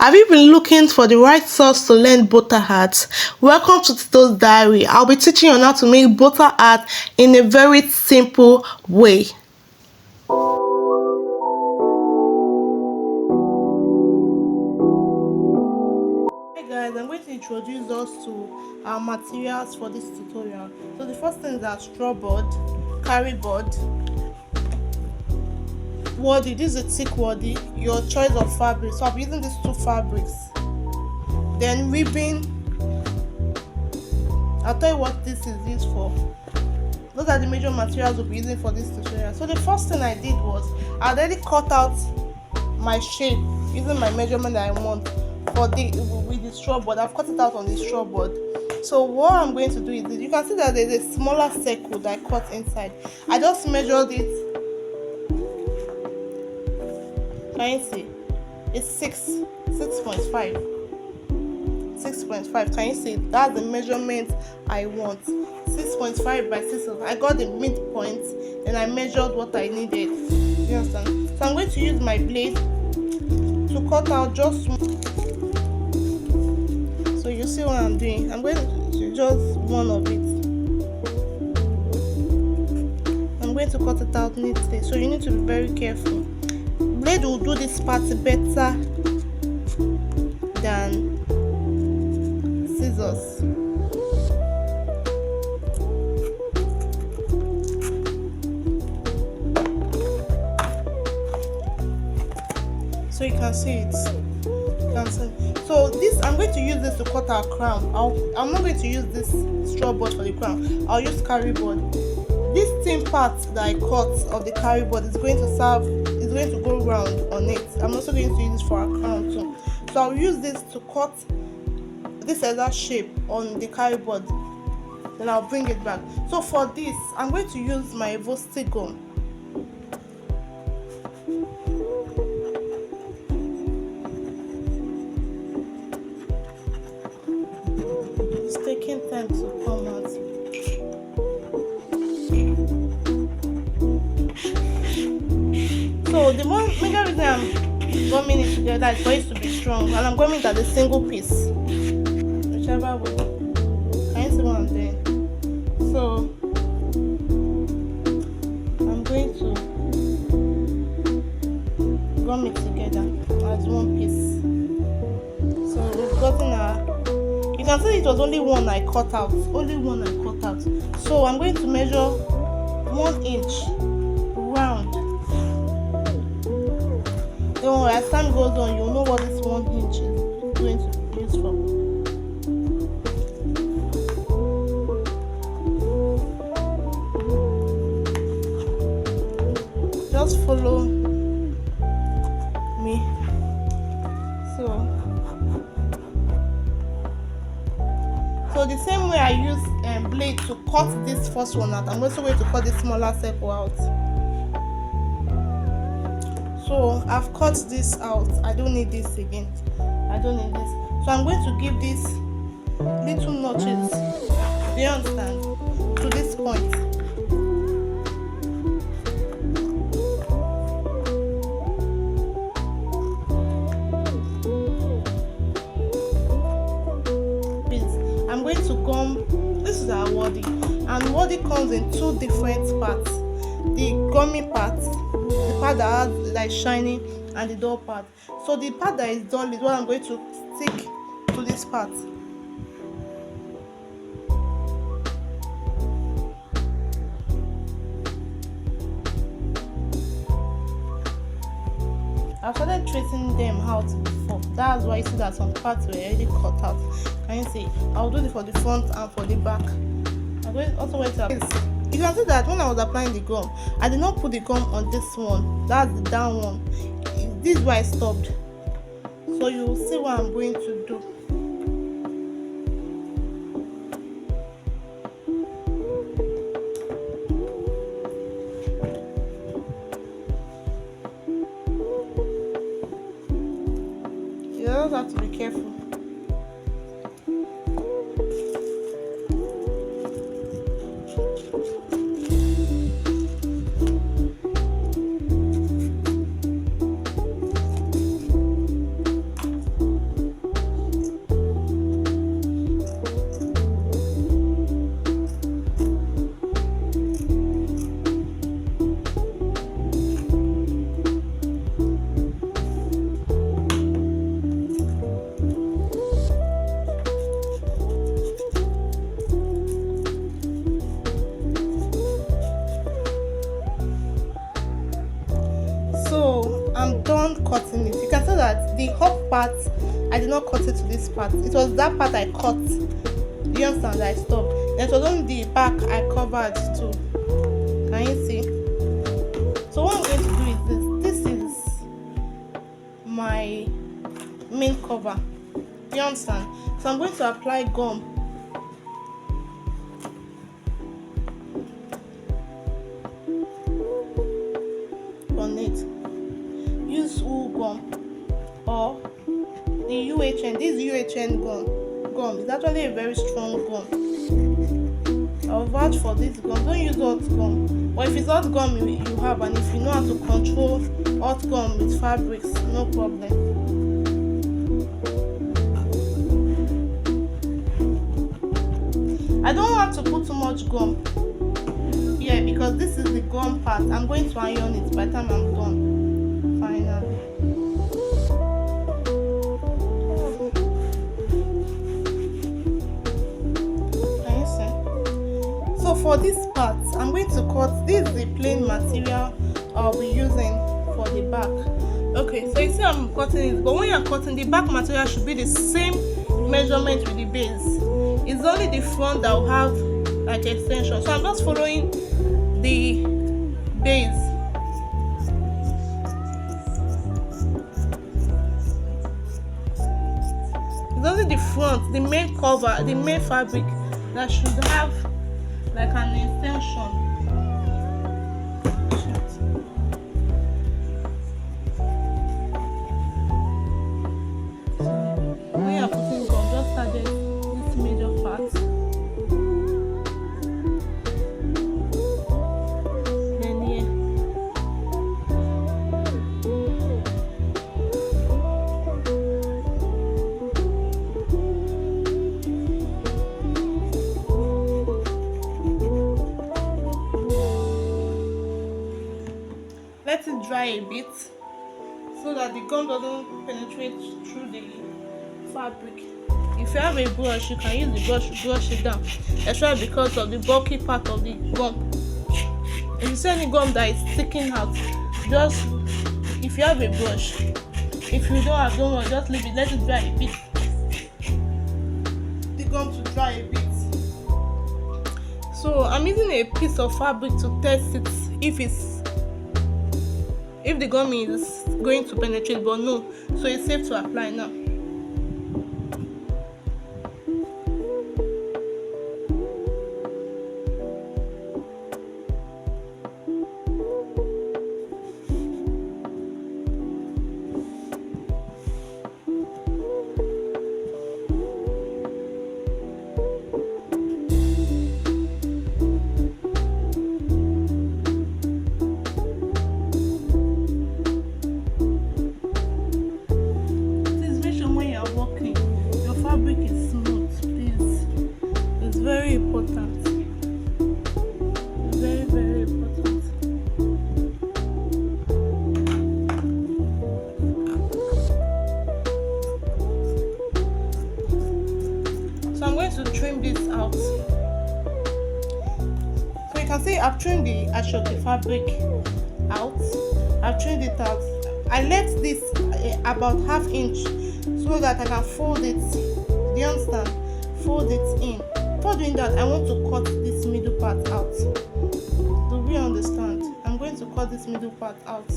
Have you been looking for the right sauce to learn butter art? Welcome to Tito's Diary. I'll be teaching you on how to make butter art in a very simple way. Hi guys, I'm going to introduce us to our materials for this tutorial. So the first thing is our straw board, carry board, Wardy. This is a thick Wardy, your choice of fabric. So I'm using these two fabrics. Then ribbon. I'll tell you what this is used for. Those are the major materials we'll be using for this tutorial. So the first thing I did was I already cut out my shape using my measurement that I want for with the straw board. I've cut it out on the straw board. So what I'm going to do is you can see that there's a smaller circle that I cut inside. I just measured it. Can you see? It's 6.5. 6.5. Can you see? That's the measurement I want. 6.5 by 6. I got the midpoint, and I measured what I needed. You understand? So I'm going to use my blade to cut out just one. So you see what I'm doing. I'm going to just one of it. I'm going to cut it out neatly. So you need to be very careful. Blade will do this part better than scissors. So you can see it. So this, I'm going to use this to cut our crown. I'm not going to use this straw board for the crown. I'll use carry board. This thin part that I cut of the carry board is going to serve, is going to go round on it. I'm also going to use this for our crown too. So I'll use this to cut this exact shape on the carry board. Then I'll bring it back. So for this, I'm going to use my Wardy gum. It's taking time to come out. So the major reason I'm gumming it together is for it to be strong, and I'm gumming it as a single piece, whichever way. Can you see what I'm doing? So I'm going to gum it together as one piece. So we've gotten our. You can see it was only one I cut out. Only one I cut out. So I'm going to measure 1 inch round. Don't worry, as time goes on, you'll know what this 1 inch is going to be used for. Just follow me. So the same way I use blade to cut this first one out, I'm also going to cut the smaller circle out. So I've cut this out. I don't need this again. I don't need this. So I'm going to give these little notches. Do you understand? To this point. I'm going to gum. This is our Wardy, and Wardy comes in two different parts. The gummy part, the part that is shiny, and the dull part. So the part that is dull is what I'm going to stick to this part. I've started tracing them out before. That's why you see that some parts were already cut out. Can you see? I'll do it for the front and for the back. I'm going also wait to this. You can see that when I was applying the gum, I did not put the gum on this one. That's the down one. This is why I stopped. So you will see what I'm going to do. You just have to be careful. the up part, I did not cut it to this part. It was that part I cut. You understand? I stopped. Then it was only the back I covered too. Can you see? So what I'm going to do is this. This is my main cover. You understand? So I'm going to apply gum. On it. Use wool gum or the UHN. This UHN gum is actually a very strong gum. I'll vouch for this gum. Don't use hot gum. Or if it's hot gum you have, and if you know how to control hot gum with fabrics, no problem. I don't want to put too much gum here because this is the gum part. I'm going to iron it by the time I'm done. Finally. Can you see? So for this part, I'm going to cut. This is the plain material I'll be using for the back. Okay, so you see I'm cutting it, but when you're cutting, the back material should be the same measurement with the base. It's only the front that will have like extension. So I'm just following the base. It's only the front, the main cover, the main fabric that should have like an extension. When you're putting gum, just target this major part. Then here. Let it dry a bit so that the gum doesn't penetrate through the fabric. If you have a brush, you can use the brush to brush it down, especially because of the bulky part of the gum. If you see any gum that is sticking out, just, if you have a brush, if you don't have, don't worry, just leave it, let it dry a bit. The gum to dry a bit. So I'm using a piece of fabric to test it if the gum is going to penetrate, but no, so it's safe to apply now. Very important. Very, very important. So I'm going to trim this out. So you can see I've trimmed the fabric out. I've trimmed it out. I left this about half inch so that I can fold it. Do you understand? Fold it in. Before doing that, I want to cut this middle part out. Do we understand? I'm going to cut this middle part out.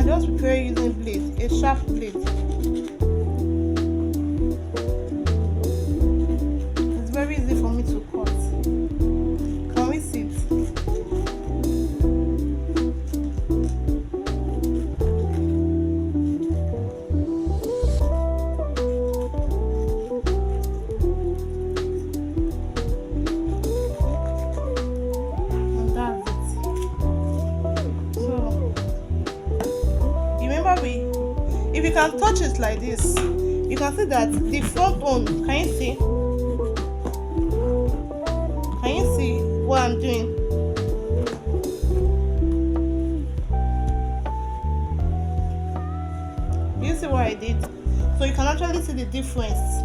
Just prepare using blade, a sharp blade. It's very easy for me to cut. Can we see it? And that's it. So if you can touch it like this, you can see that the front one, can you see? see the difference?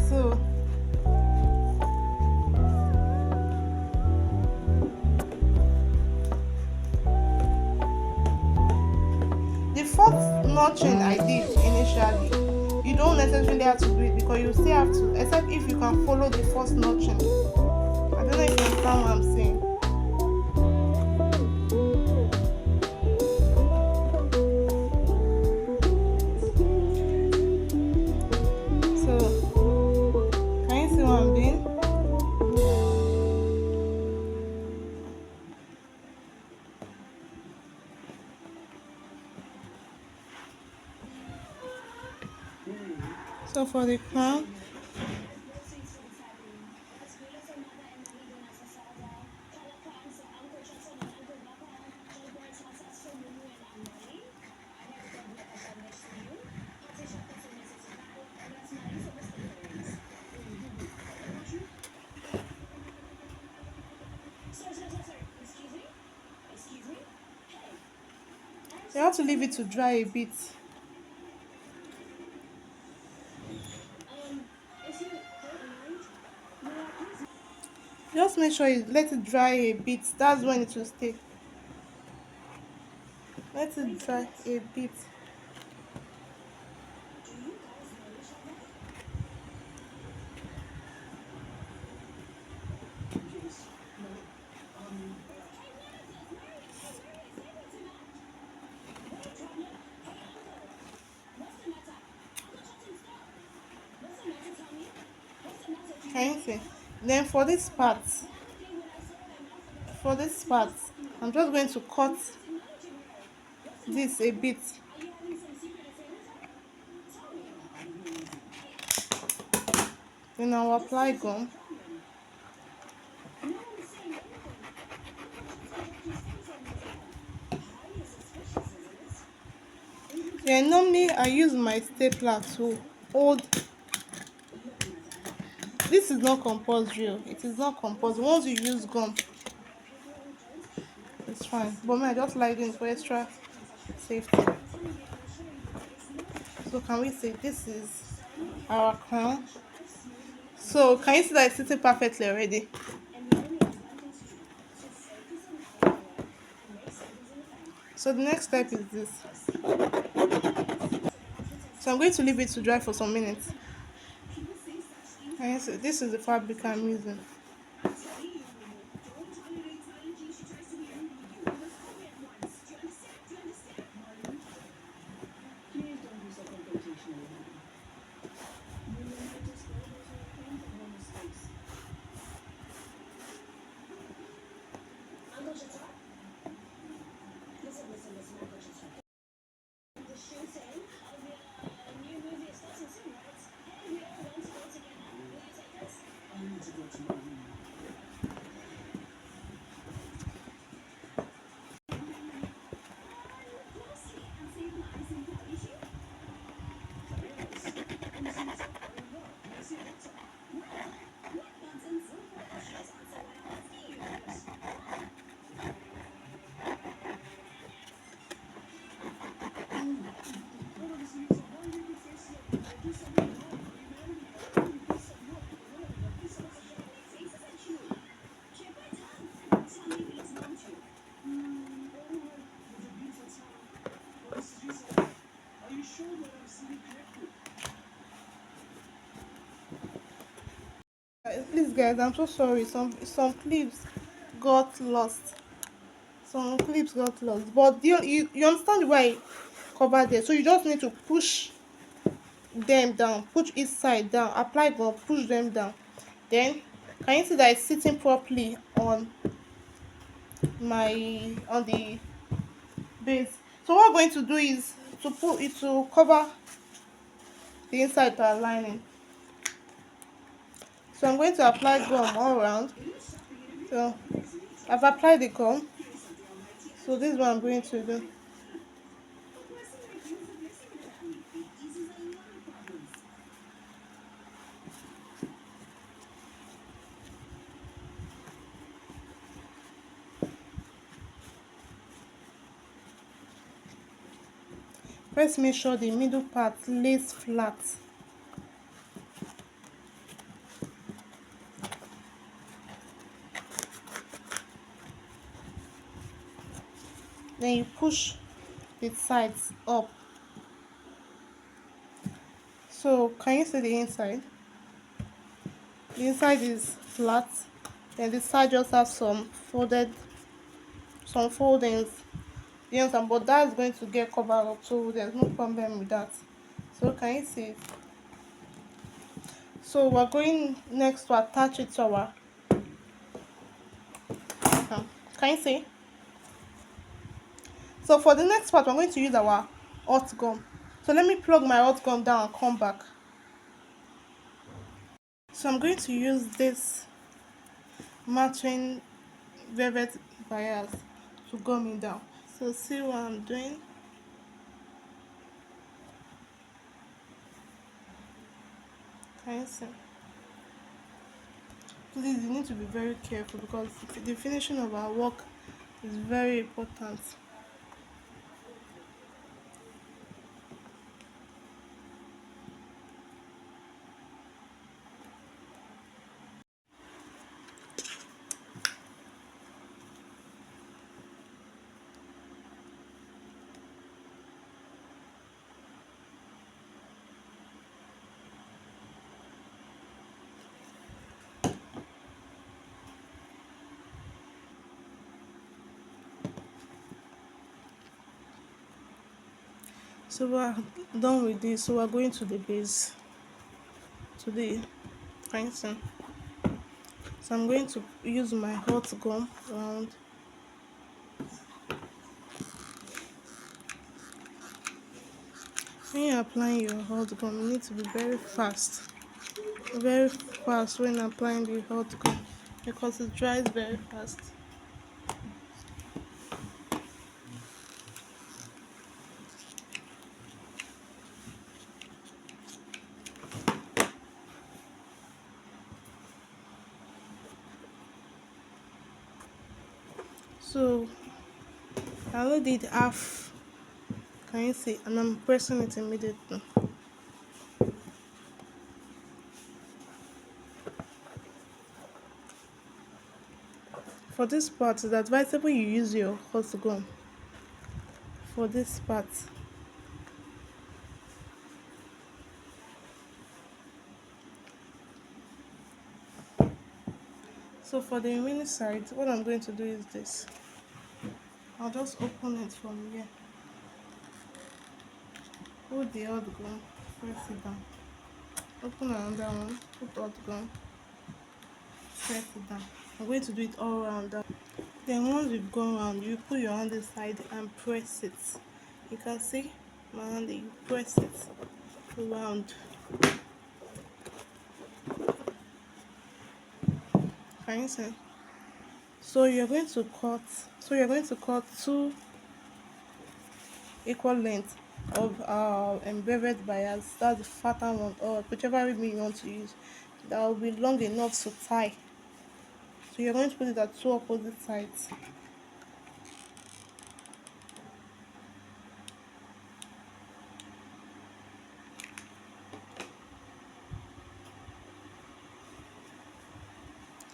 So the first notching I did initially, you don't necessarily have to do it because you still have to, except if you can follow the first notching. I don't know if you understand what I'm saying. So can you see what I'm doing? So for the crown, you have to leave it to dry a bit. Just make sure you let it dry a bit. That's when it will stay. Let it dry a bit. Can you see? Then for this part, I'm just going to cut this a bit. Then I'll apply gum. Yeah, normally I use my stapler to hold. This is not compulsory. It is not compulsory. Once you use gum, it's fine. But me, I just like it for extra safety. So can we say this is our crown? So can you see that it's sitting perfectly already? So the next step is this. So I'm going to leave it to dry for some minutes. And this is the fabric I'm using. Please guys, I'm so sorry. Some clips got lost. Some clips got lost. But you understand why I covered there. So you just need to push them down, push each side down, apply gum, push them down. Then can you see that it's sitting properly on the base? So what we're going to do is to put it to cover the inside to our lining. So I'm going to apply gum all around. So I've applied the gum. So this is what I'm going to do. First, make sure the middle part lays flat. Then you push the sides up. So can you see the inside? The inside is flat. Then the side just has some foldings. You understand? But that's going to get covered up, so there's no problem with that. So can you see it? So we're going next to attach it to our can you see? So for the next part, we're going to use our hot gum. So let me plug my hot gum down and come back. So I'm going to use this matching velvet bias to gum it down. So see what I'm doing. Can you see? Please, you need to be very careful because the finishing of our work is very important. So we're done with this, so we're going to the base, to the fencing. So I'm going to use my hot gum around. When you're applying your hot gum, you need to be very fast when applying the hot gum because it dries very fast. So I already did half, can you see? And I'm pressing it immediately. For this part, it's advisable you use your hot gum for this part. So for the remaining side, what I'm going to do is this. I'll just open it from here. Hold the hot gum, press it down. Open another one, put hot gum, press it down. I'm going to do it all around that. Then once you've gone around, you put your hand inside and press it. You can see my hand, you press it around. Can you see? So you're going to cut two equal lengths of embedded bias. That's the fatter one, or whichever ribbon you want to use. That will be long enough to tie. So you're going to put it at two opposite sides.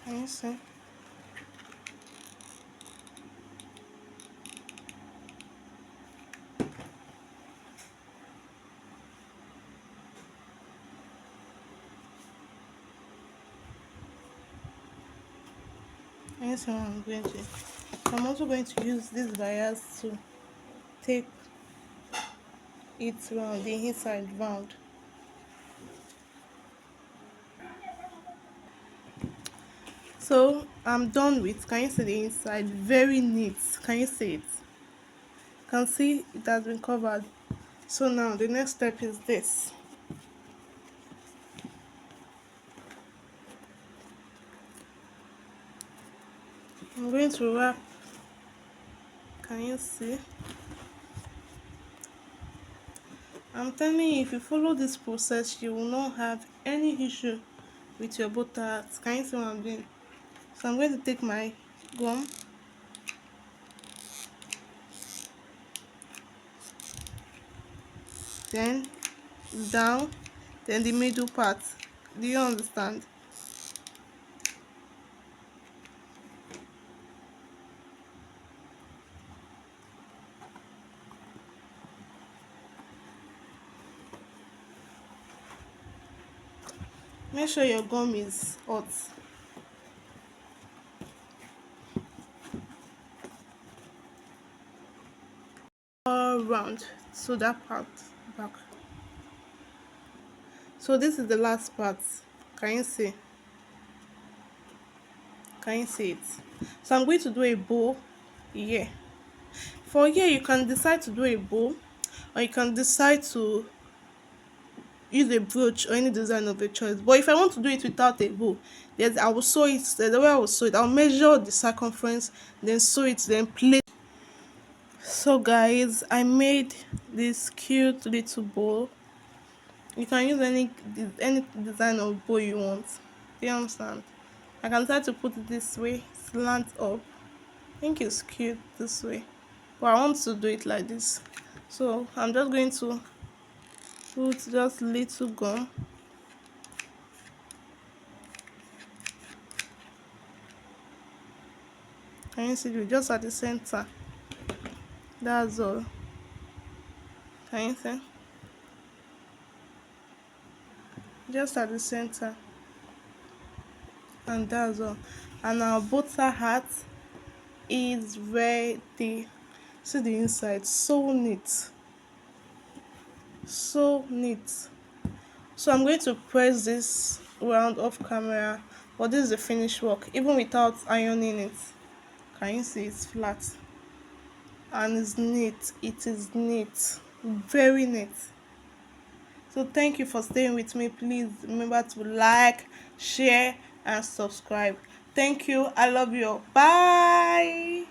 Can you see? Can you see what I'm going to do? I'm also going to use this bias to take it round, the inside round. So I'm done with, can you see the inside? Very neat. Can you see it? You can see it has been covered. So now the next step is this. I'm going to wrap. Can you see? I'm telling you, if you follow this process, you will not have any issue with your butter. Can you see what I'm doing? So I'm going to take my gum. then down, then the middle part. Do you understand? Make sure your gum is hot all round, so that part back. So this is the last part. Can you see? Can you see it? So I'm going to do a bow here. For here, you can decide to do a bow, or you can decide to use a brooch or any design of your choice. But if I want to do it without a bow, yes, I will sew it. The way I will sew it, I'll measure the circumference, then sew it, then place. So guys, I made this cute little bow. You can use any design of bow you want. Do you understand? I can try to put it this way, slant up. I think it's cute this way, but I want to do it like this. So I'm just going to put just little gum. Can you see it? Just at the center. That's all. Can you see? Just at the center. And that's all. And our butter hat is ready. See the inside, so neat, so neat. So I'm going to press this round off camera, but this is the finished work even without ironing it. Can you see it's flat and it's neat? It is neat, very neat. So thank you for staying with me. Please remember to like, share and subscribe. Thank you. I love you. Bye.